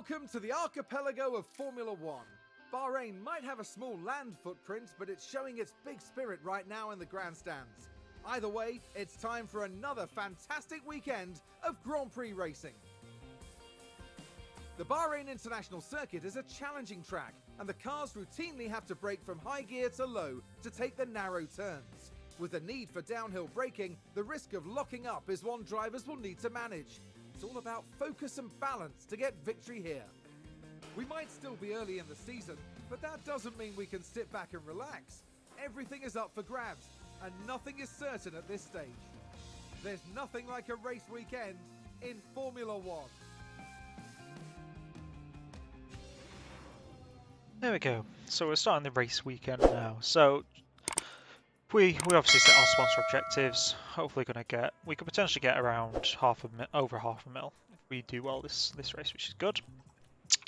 Welcome to the archipelago of Formula One. Bahrain might have a small land footprint, but it's showing its big spirit right now in the grandstands. Either way, it's time for another fantastic weekend of Grand Prix racing. The Bahrain International Circuit is a challenging track, and the cars routinely have to brake from high gear to low to take the narrow turns. With the need for downhill braking, the risk of locking up is one drivers will need to manage. It's all about focus and balance to get victory here. We might still be early in the season, but that doesn't mean we can sit back and relax. Everything is up for grabs, and nothing is certain at this stage. There's nothing like a race weekend in Formula One. There we go. So we're starting the race weekend now. So we obviously set our sponsor objectives. Hopefully we could potentially get around over half a mil if we do well this race, which is good.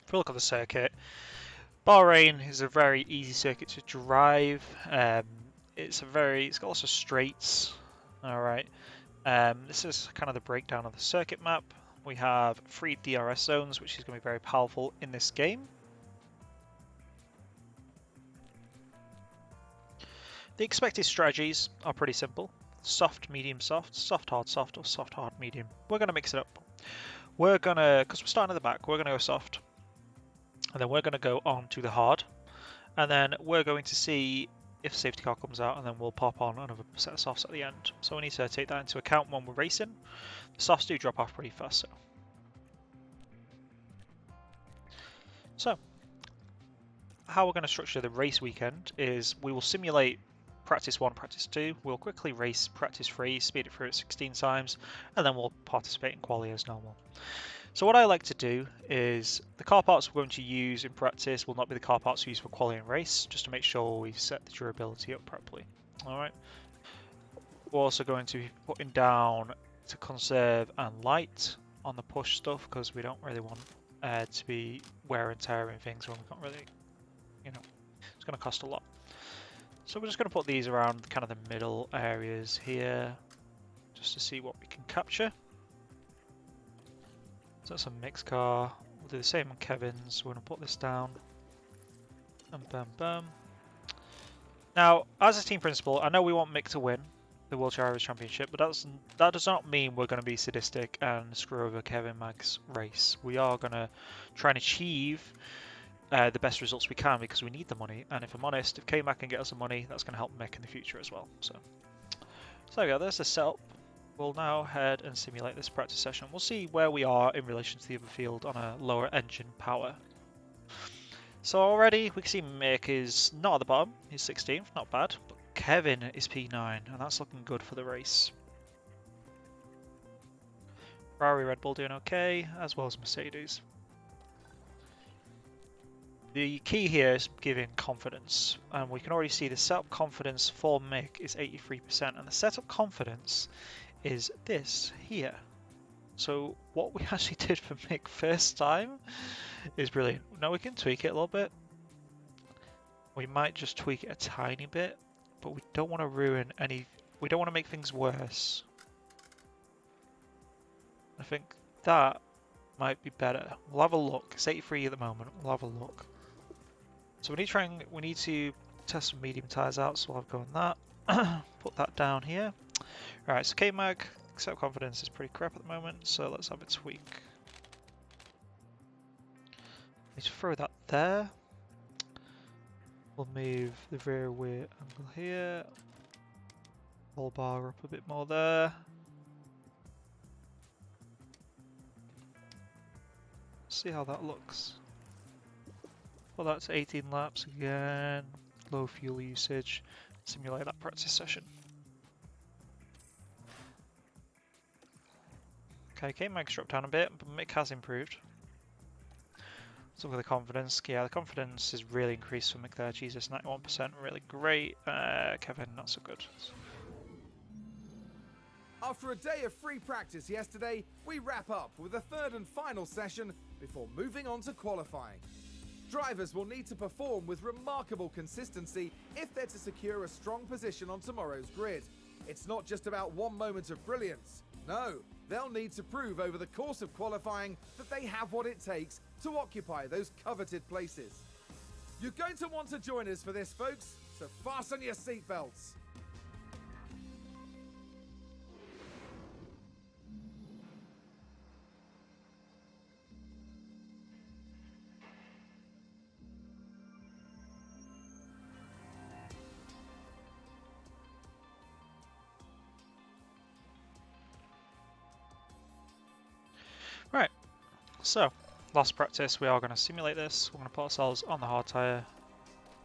If we look at the circuit, Bahrain is a very easy circuit to drive. It's got lots of straights. All right. This is kind of the breakdown of the circuit map. We have 3 DRS zones, which is going to be very powerful in this game. The expected strategies are pretty simple. Soft, medium, soft, soft, hard, or soft, hard, medium. We're going to mix it up. Because we're starting at the back, we're going to go soft. And then we're going to go on to the hard. And then we're going to see if a safety car comes out, and then we'll pop on another set of softs at the end. So we need to take that into account when we're racing. The softs do drop off pretty fast. So how we're going to structure the race weekend is we will simulate practice 1, practice 2, we'll quickly race practice 3, speed it through at 16 times, and then we'll participate in quali as normal. So what I like to do is the car parts we're going to use in practice will not be the car parts we use for quali and race, just to make sure we set the durability up properly. Alright. We're also going to be putting down to conserve and light on the push stuff, because we don't really want to be wear and tearing things when we can't really, it's going to cost a lot. So we're just going to put these around kind of the middle areas here, just to see what we can capture. So that's a mixed car. We'll do the same on Kevin's. We're going to put this down. And bam, bam. Now, as a team principal, I know we want Mick to win the World Drivers' Championship, but that does not mean we're going to be sadistic and screw over Kevin Magg's race. We are going to try and achieve the best results we can, because we need the money, and if I'm honest, if K-Mag can get us the money, that's going to help Mick in the future as well. So there we go, there's the setup. We'll now head and simulate this practice session. We'll see where we are in relation to the other field on a lower engine power. So already we can see Mick is not at the bottom, he's 16th, not bad, but Kevin is P9, and that's looking good for the race. Ferrari, Red Bull doing okay, as well as Mercedes. The key here is giving confidence, and we can already see the setup confidence for Mick is 83%, and the setup confidence is this here. So what we actually did for Mick first time is brilliant. Now we can tweak it a little bit. We might just tweak it a tiny bit, but we don't want to ruin we don't want to make things worse. I think that might be better. We'll have a look. It's 83 at the moment. We'll have a look. So we need to test some medium tyres out, so I'll go on that. Put that down here. Alright, so K-Mag, setup confidence is pretty crap at the moment, so let's have a tweak. Need to throw that there. We'll move the rear wheel angle here. Whole bar up a bit more there. See how that looks. Well, that's 18 laps again, low fuel usage, simulate that practice session. Okay, K-Mag's dropped down a bit, but Mick has improved. Let's look at the confidence. Yeah, the confidence is really increased for Mick there. Jesus, 91%, really great. Kevin, not so good. After a day of free practice yesterday, we wrap up with a third and final session before moving on to qualifying. Drivers will need to perform with remarkable consistency if they're to secure a strong position on tomorrow's grid. It's not just about one moment of brilliance. No, they'll need to prove over the course of qualifying that they have what it takes to occupy those coveted places. You're going to want to join us for this, folks, so fasten your seatbelts. Right, so last practice we are going to simulate this. We're going to put ourselves on the hard tyre.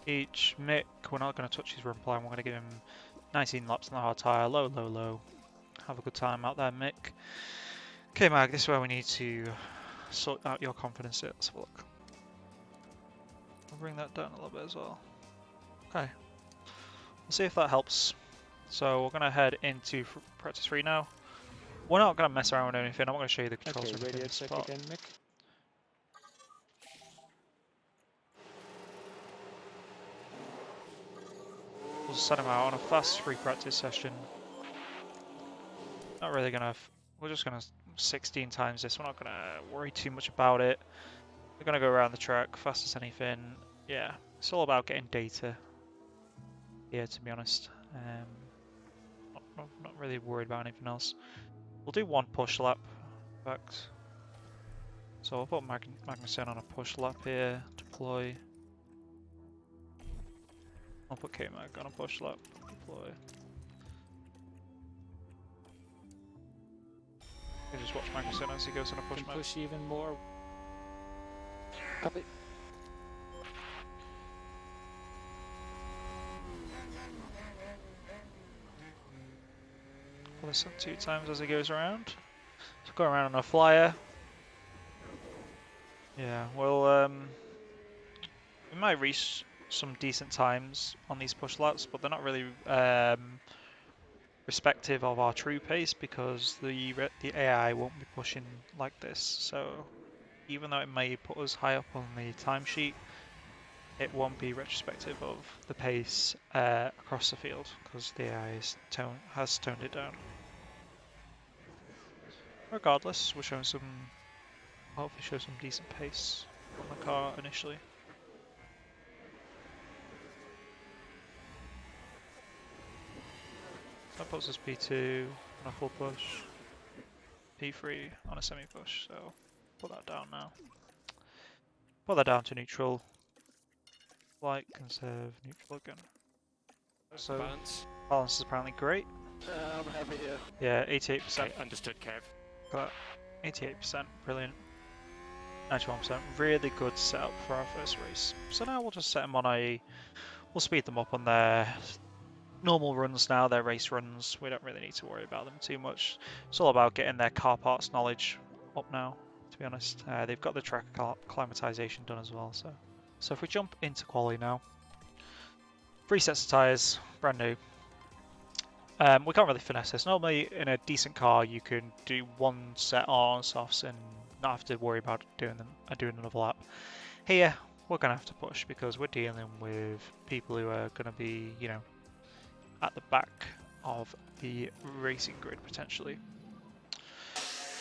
Each Mick, we're not going to touch his run plan, we're going to give him 19 laps on the hard tyre, low, low, low. Have a good time out there, Mick. Okay, Mag, this is where we need to sort out your confidence here. Let's have a look. I'll bring that down a little bit as well. Okay, we'll see if that helps. So we're going to head into practice 3 now. We're not going to mess around with anything. I'm not going to show you the controls. Okay, radio check again, Mick. We'll set him out on a fast free practice session. Not really going to... We're just going to 16 times this. We're not going to worry too much about it. We're going to go around the track fast as anything. Yeah, it's all about getting data here, to be honest. Not really worried about anything else. We'll do one push lap, in fact. So I'll put Magnussen on a push lap here, deploy. I'll put K-Mag on a push lap, deploy. You just watch Magnussen as he goes on a push lap. Push even more. Copy. Pull this up 2 times as he goes around. So go around on a flyer. Yeah, well, we might reach some decent times on these push laps, but they're not really respective of our true pace because the AI won't be pushing like this. So even though it may put us high up on the timesheet, it won't be retrospective of the pace across the field because the AI has toned it down. Regardless, we're showing some, hopefully show some decent pace on the car initially. That puts us P2 on a full push, P3 on a semi-push, so put that down now. Put that down to neutral. Light, conserve, neutral again. So balance is apparently great. I'm happy here. Yeah, 88%. Okay, understood, Kev. Got 88%, brilliant. 91%, really good setup for our first race. So now we'll just set them on we'll speed them up on their normal runs now, their race runs. We don't really need to worry about them too much. It's all about getting their car parts knowledge up now, to be honest. They've got the track acclimatization done as well, so. So if we jump into quali now, 3 sets of tyres, brand new. We can't really finesse this. Normally in a decent car you can do 1 set on softs and not have to worry about doing another lap. Here we're going to have to push because we're dealing with people who are going to be, you know, at the back of the racing grid potentially.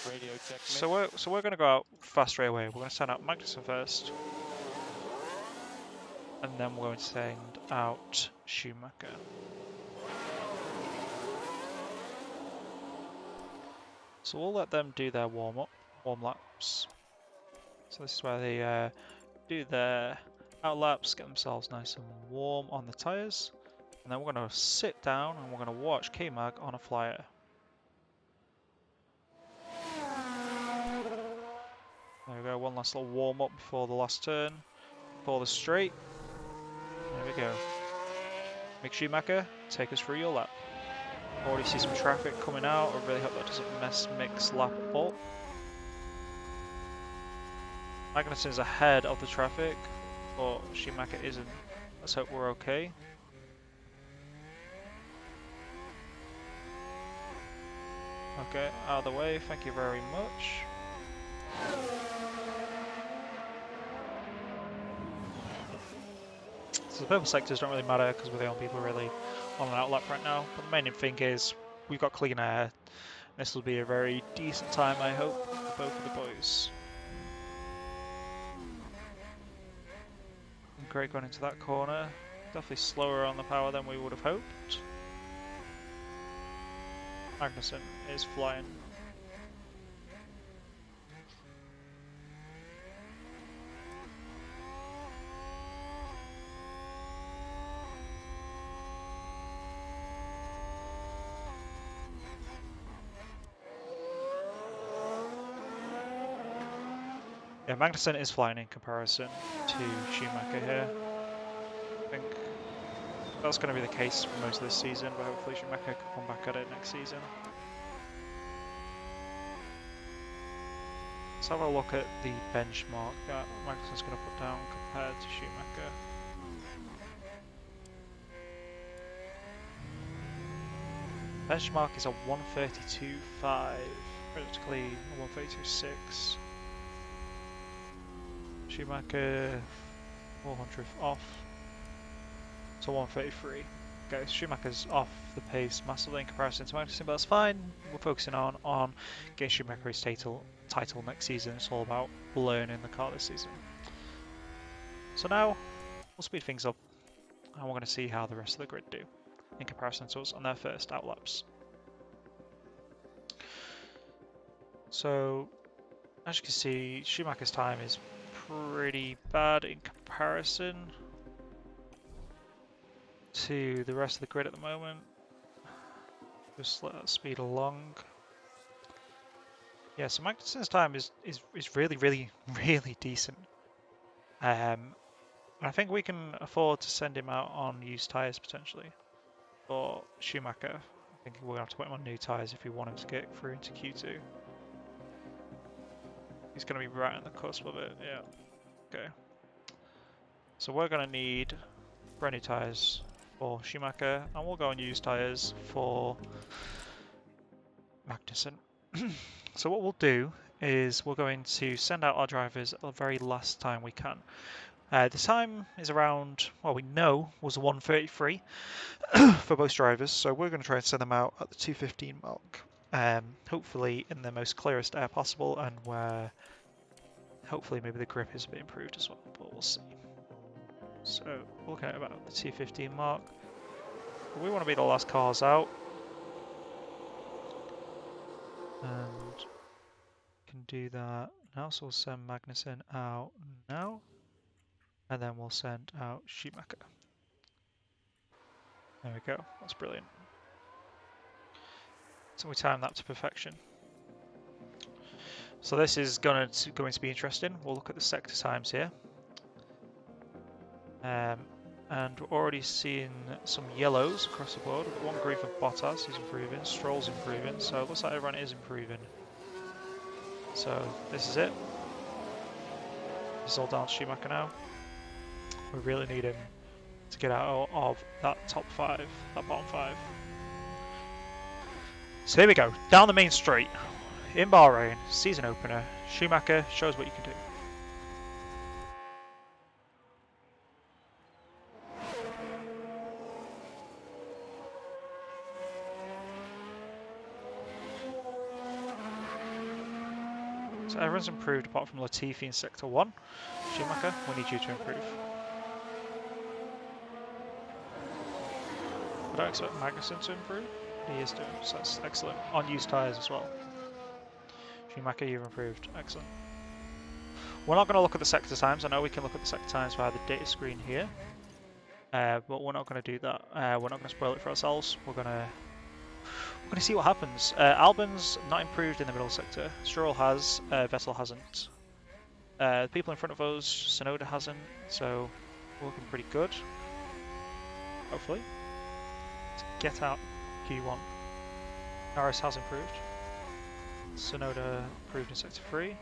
Radio check. So we're going to go out fast straight away. We're going to send out Magnussen first. And then we're going to send out Schumacher. So we'll let them do their warm laps. So this is where they do their out laps, get themselves nice and warm on the tyres. And then we're going to sit down and we're going to watch K-Mag on a flyer. There we go, one last little warm up before the last turn, before the straight. There we go. Mick Schumacher, take us through your lap. Already see some traffic coming out. I really hope that doesn't mess Mick's lap up. Magnussen's ahead of the traffic, but Schumacher isn't. Let's hope we're okay. Okay, out of the way, thank you very much. So the purple sectors don't really matter because we're the only people really on an outlap right now. But the main thing is we've got clean air. This will be a very decent time, I hope, for both of the boys. And Greg going into that corner. Definitely slower on the power than we would have hoped. Magnussen is flying. Yeah, Magnussen is flying in comparison to Schumacher here. I think that's going to be the case for most of this season, but hopefully Schumacher can come back at it next season. Let's have a look at the benchmark that Magnussen's going to put down compared to Schumacher. Benchmark is a 132.5, practically a 132.6. Schumacher 400 off to 133. Okay, so Schumacher's off the pace massively in comparison to Magnussen, but that's fine. We're focusing on getting Schumacher his title next season. It's all about learning the car this season. So now we'll speed things up and we're going to see how the rest of the grid do in comparison to us on their first outlaps. So as you can see, Schumacher's time is pretty bad in comparison to the rest of the grid at the moment. Just let that speed along. Yeah, so Magnussen's time is really decent. I think we can afford to send him out on used tyres potentially. But Schumacher, I think we're going to have to put him on new tyres if we want him to get through into Q2. He's going to be right on the cusp of it, yeah. Okay. So we're going to need brand new tyres for Schumacher, and we'll go and use tyres for Magnussen. So what we'll do is we're going to send out our drivers at the very last time we can. The time is around, well, we know was 1:33 for both drivers, so we're going to try and send them out at the 2:15 mark. Hopefully in the most clearest air possible, and where hopefully maybe the grip is a bit improved as well, but we'll see. So we're looking at about the 2:15 mark. But we want to be the last cars out, and can do that now. So we'll send Magnussen out now, and then we'll send out Schumacher. There we go. That's brilliant. So we time that to perfection. So this is going to be interesting. We'll look at the sector times here. And we're already seeing some yellows across the board. We've got one green for Bottas, who's improving. Stroll's improving. So it looks like everyone is improving. So this is it. This is all down to Schumacher now. We really need him to get out of that top 5, that bottom 5. So here we go, down the main straight in Bahrain, season opener. Schumacher, shows what you can do. So everyone's improved apart from Latifi in Sector 1. Schumacher, we need you to improve. I don't expect Magnussen to improve. He is doing, so that's excellent. On used tyres as well. Schumacher, you've improved. Excellent. We're not going to look at the sector times. I know we can look at the sector times via the data screen here. But we're not going to do that. We're not going to spoil it for ourselves. We're going to see what happens. Albon's not improved in the middle sector. Stroll has, Vettel hasn't. The people in front of us, Tsunoda hasn't, so we're looking pretty good. Hopefully. To get out Q1. Norris has improved. Tsunoda improved in sector 3.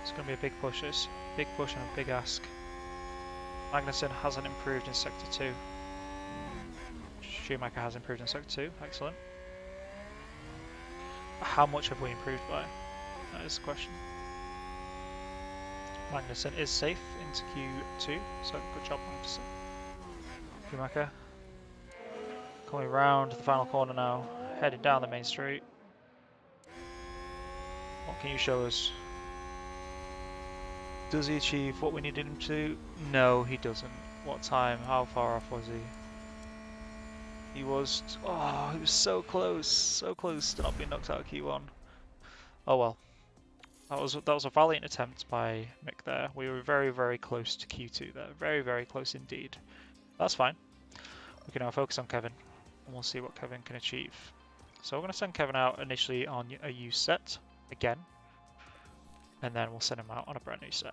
It's going to be a big push, this. Big push and a big ask. Magnussen hasn't improved in sector 2. Schumacher has improved in sector 2. Excellent. How much have we improved by? That is the question. Magnussen is safe into Q2, so good job, Magnussen. Schumacher. Coming round the final corner now, heading down the main straight. What can you show us? Does he achieve what we needed him to? No, he doesn't. What time? How far off was he? He was... Oh, he was so close to not being knocked out of Q1. Oh well. That was a valiant attempt by Mick there. We were very, very close to Q2 there. Very, very close indeed. That's fine. We can now focus on Kevin, and we'll see what Kevin can achieve. So we're going to send Kevin out initially on a use set, again, and then we'll send him out on a brand new set.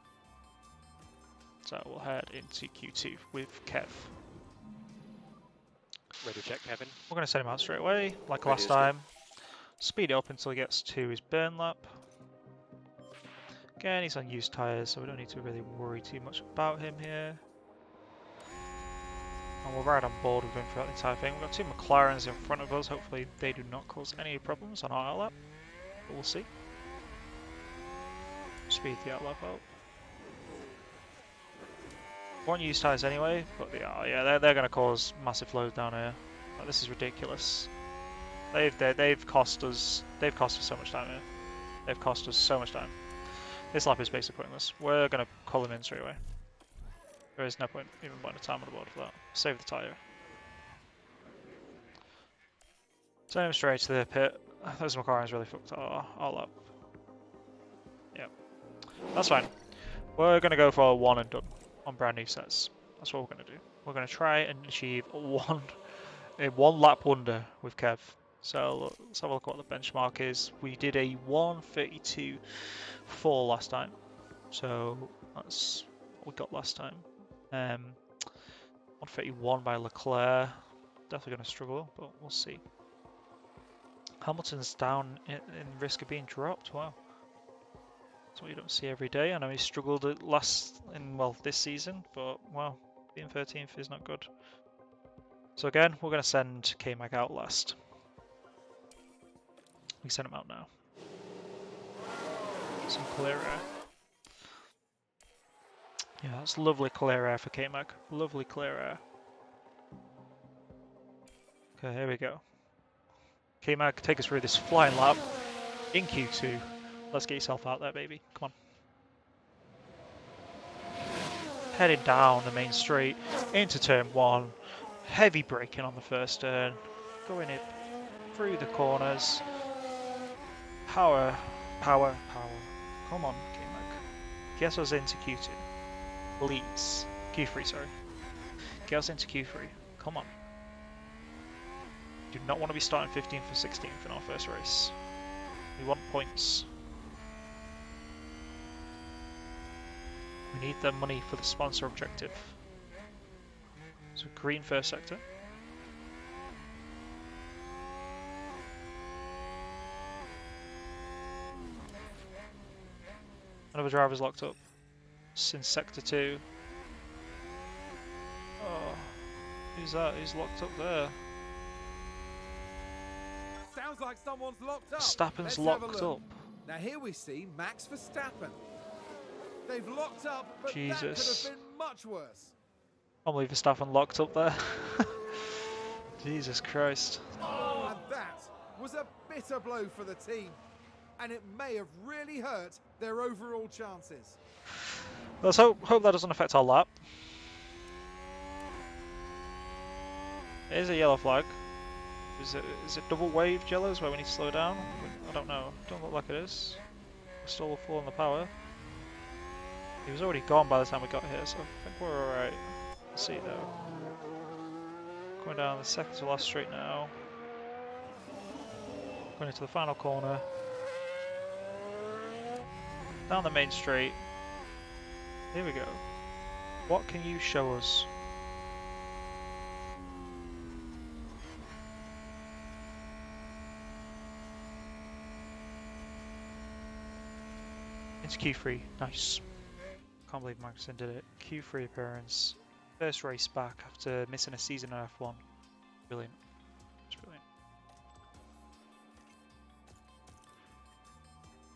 So we'll head into Q2 with Kev. Radio check, Kevin. We're going to send him out straight away, like Radio last time. Speed it up until he gets to his burn lap. Again, he's on used tyres, so we don't need to really worry too much about him here. And we'll ride on board with him throughout the entire thing. We've got 2 McLarens in front of us. Hopefully they do not cause any problems on our outlap. But we'll see. Speed the outlap out. Won't use tyres anyway, but they are. Yeah, they're going to cause massive flows down here. Like, this is ridiculous. They've cost us. They've cost us so much time here. They've cost us so much time. This lap is basically pointless. We're going to call him in straight away. There is no point even putting a time on the board for that. Save the tyre. Send him straight to the pit. Those McLarens really fucked our lap. Yep. That's fine. We're going to go for a 1 and done on brand new sets. That's what we're going to do. We're going to try and achieve a one lap wonder with Kev. So let's have a look at what the benchmark is. We did a 1:32.4 last time. So that's what we got last time. 1:31 by Leclerc. Definitely going to struggle, but we'll see. Hamilton's down in risk of being dropped. Wow. That's what you don't see every day. I know he struggled at this season, but wow, being 13th is not good. So again, we're going to send K-Mag out last. We send him out now. Some clear air. Yeah, that's lovely clear air for K-Mag. Lovely clear air. Okay, here we go. K-Mag, take us through this flying lap in Q2. Let's get yourself out there, baby. Come on. Heading down the main straight into turn 1. Heavy braking on the first turn. Going it through the corners. Power. Come on, K-Mag. Get us into Q2. Please. Q3, sorry. Get us into Q3. Come on. Do not want to be starting 15th or 16th in our first race. We want points. We need the money for the sponsor objective. So green first sector. Another driver's locked up. Since sector 2. Oh, who's that? Who's locked up there? Sounds like someone's locked up. Verstappen's Let's have a locked look. up. Now here we see Max Verstappen. They've locked up, but Jesus. that could have been much worse. I can't believe Verstappen locked up there. Jesus Christ. And that was a bitter blow for the team. And it may have really hurt their overall chances. Let's hope that doesn't affect our lap. It is a yellow flag. Is it double waved yellows where we need to slow down? I don't know. Don't look like it is. We're still full on the power. He was already gone by the time we got here, so I think we're alright. Let's see though. Going down the second to last straight now. Going into the final corner. Down the main straight. Here we go. What can you show us? Into Q3. Nice. Can't believe Magnussen did it. Q3 appearance. First race back after missing a season in F1. Brilliant. It's brilliant.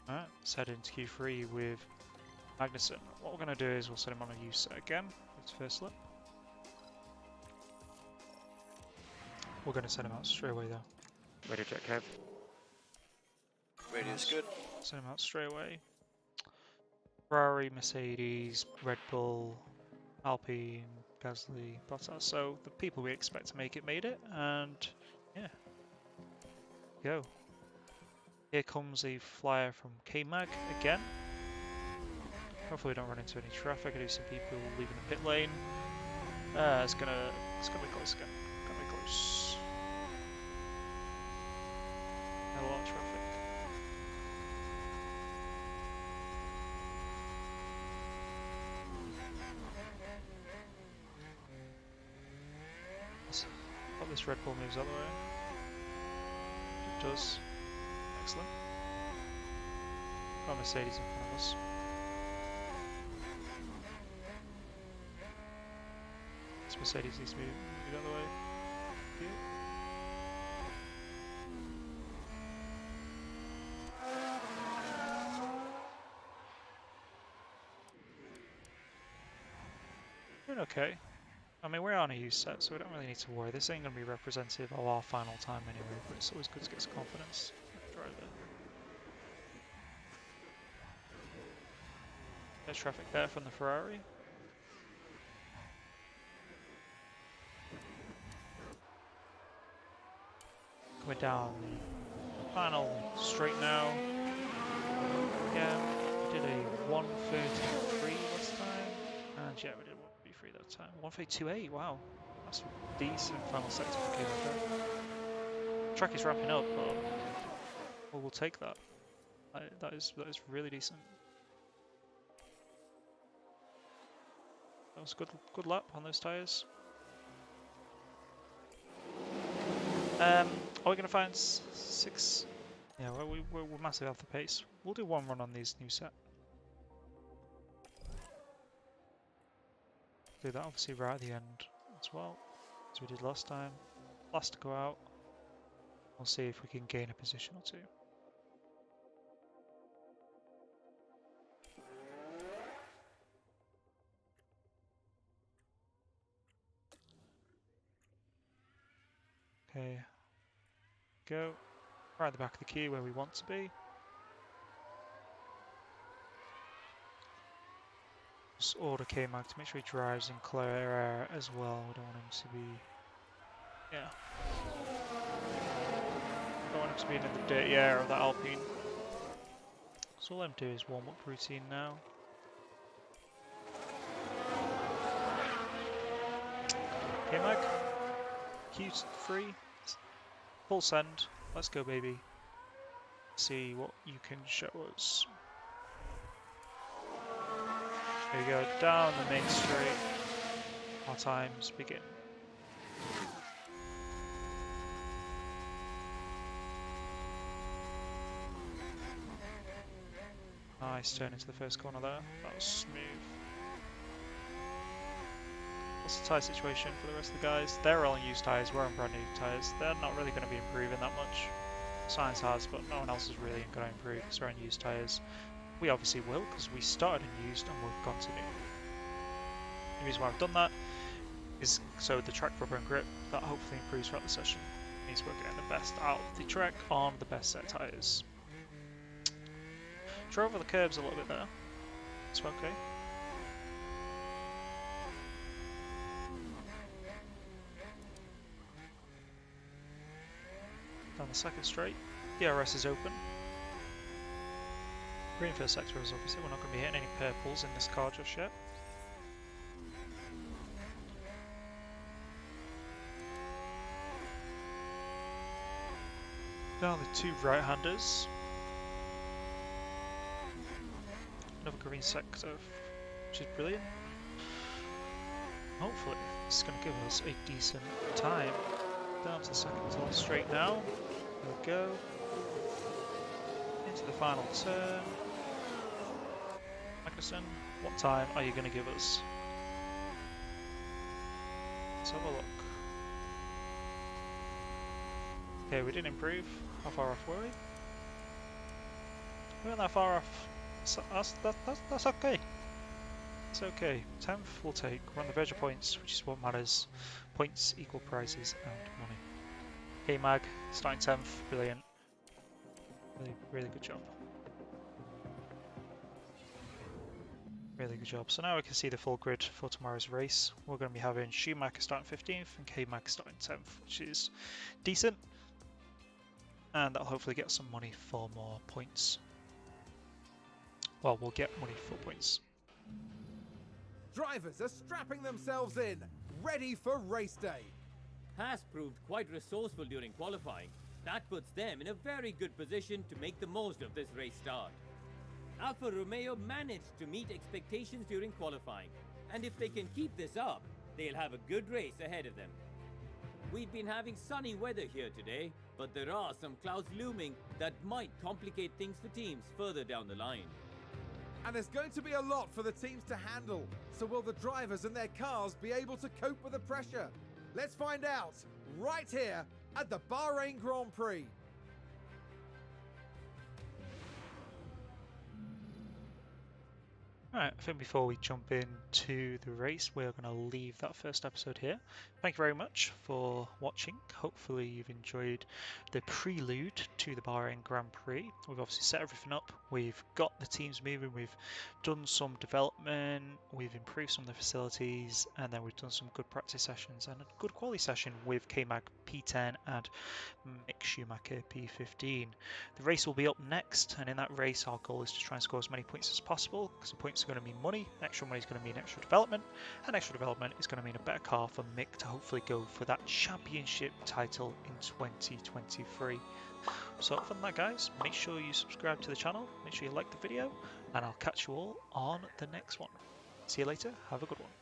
Alright, let's head into Q3 with Magnussen. What we're going to do is we'll set him on a use set again. It's first lap. We're going to send him out straight away though. Radio check, Kev. Radio's good. Send him out straight away. Ferrari, Mercedes, Red Bull, Alpine, Gasly, Bottas. So the people we expect to make it made it, and yeah, go. Here comes a flyer from K-Mag again. Hopefully we don't run into any traffic. I do see people leaving the pit lane. It's gonna be close again. Gonna be close. Had a lot of traffic. Hope this Red Bull moves out of the way. It does. Excellent. Got Mercedes in front of us. This Mercedes needs to move out of the way. Here. Doing okay. I mean, we're on a use set, so we don't really need to worry. This ain't going to be representative of our final time anyway, but it's always good to get some confidence. Driver. There's traffic there from the Ferrari. Coming down the final straight now. Yeah, we did a 1:33 last time, and yeah, we did 1:33 that time. 1:32.8, wow, that's a decent final sector for K-Mag. Track is wrapping up, but well, we'll take that. That is really decent. That was a good lap on those tyres. Are we going to find 6? Yeah, we're massively off the pace. We'll do one run on these new set. Do that obviously right at the end as well, as we did last time. Last to go out. We'll see if we can gain a position or two. Okay, go right at the back of the queue where we want to be. Just order K-Mag to make sure he drives in clear air as well. We don't want him to be, yeah. Don't want him to be in the dirty air of that Alpine. So all I'm doing is warm up routine now. K-Mag. Q3, full send, let's go baby, see what you can show us. There you go, down the main straight, our times begin. Nice turn into the first corner there, that was smooth. What's the tyre situation for the rest of the guys? They're all on used tyres, we're on brand new tyres. They're not really going to be improving that much. Science has, but no one else is really going to improve because we're on used tyres. We obviously will because we started in used and we've gone to new. The reason why I've done that is so the track rubber and grip, that hopefully improves throughout the session. It means we're getting the best out of the track on the best set tyres. Drove over the curbs a little bit there. It's okay. Down the second straight, DRS is open. Green first sector is obviously, we're not going to be hitting any purples in this car just yet. Down the 2 right-handers. Another green sector, which is brilliant. Hopefully this is going to give us a decent time. Down to the second to last straight now. There we go. Into the final turn. Magnussen, what time are you going to give us? Let's have a look. Okay, we didn't improve. How far off were we? We weren't that far off. That's okay. It's okay. 10th we'll take. We're on the verge of points, which is what matters. Points equal prizes and money. K-Mag starting 10th, brilliant. Really, really good job. Really good job. So now we can see the full grid for tomorrow's race. We're going to be having Schumacher starting 15th and K-Mag starting 10th, which is decent. And that'll hopefully get some money for more points. Well, we'll get money for points. Drivers are strapping themselves in, ready for race day. HAAS proved quite resourceful during qualifying. That puts them in a very good position to make the most of this race start. Alfa Romeo managed to meet expectations during qualifying, and if they can keep this up, they'll have a good race ahead of them. We've been having sunny weather here today, but there are some clouds looming that might complicate things for teams further down the line. And there's going to be a lot for the teams to handle. So will the drivers and their cars be able to cope with the pressure? Let's find out right here at the Bahrain Grand Prix. Alright, I think before we jump into the race, we're going to leave that first episode here. Thank you very much for watching. Hopefully you've enjoyed the prelude to the Bahrain Grand Prix. We've obviously set everything up. We've got the teams moving. We've done some development. We've improved some of the facilities. And then we've done some good practice sessions and a good quality session with K-Mag P10 and Mick Schumacher P15. The race will be up next. And in that race, our goal is to try and score as many points as possible, because the points are going to mean money, extra money is going to mean extra development, and extra development is going to mean a better car for Mick to hopefully go for that championship title in 2023. So other than that, guys, make sure you subscribe to the channel, make sure you like the video, and I'll catch you all on the next one. See you later, have a good one.